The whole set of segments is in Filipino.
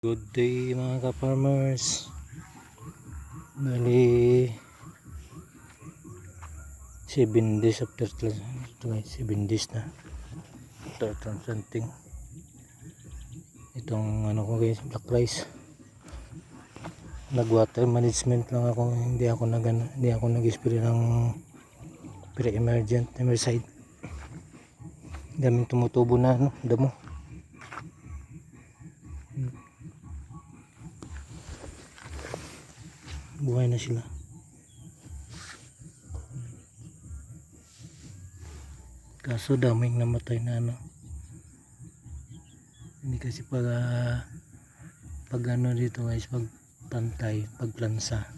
Good day mga ka-farmers. Bali 7 days after 7 days na after transplanting itong ano ko guys, black rice. Nag water management lang ako, hindi ako nag-spray ng pre-emergent herbicide. Daming tumutubo na damo. Buhay na sila. Kaso daming namatay na hindi kasi pag ano dito guys, pag pantay, pag plansa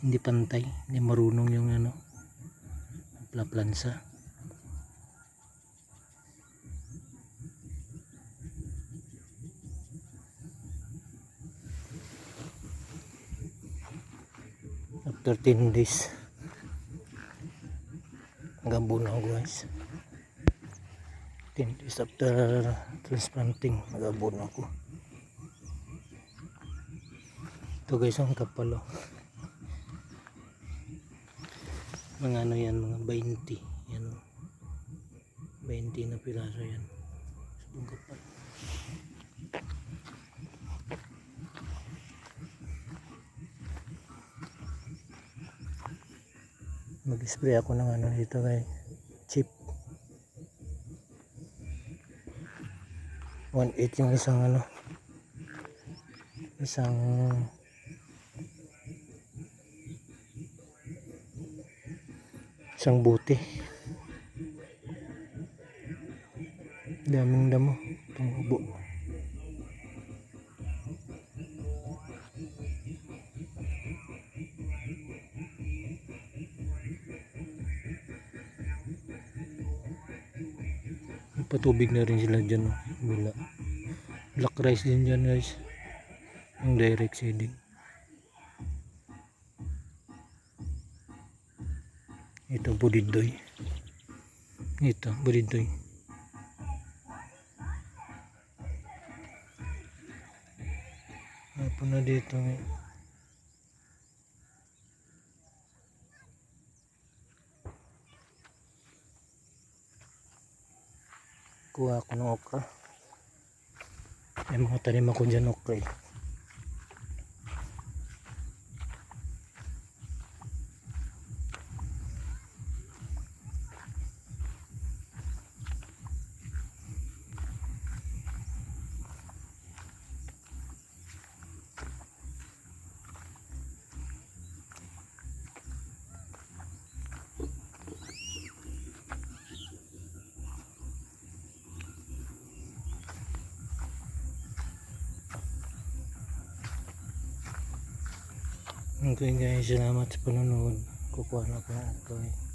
hindi pantay, hindi marunong yung plansa. After 10 days nag-abono ako guys. 10 days after transplanting nag-abono ako. Ito guys ang kapalo. Mga yan, mga 20 yan, 20 na piraso yan. Ang kapal. Mag-spray ako ng dito guys, chip 1.8 yung isang isang buti. Daming damo itong ubo. Patubig na rin sila dyan, bila black rice din dyan guys, yung direct seeding. Ito budidoy, ito budidoy. Apa na dito kuha ako ng okra. May mga tanim ako dyan okra eh. Okay guys, salamat sa panonood. Kukuha na ako ng okra.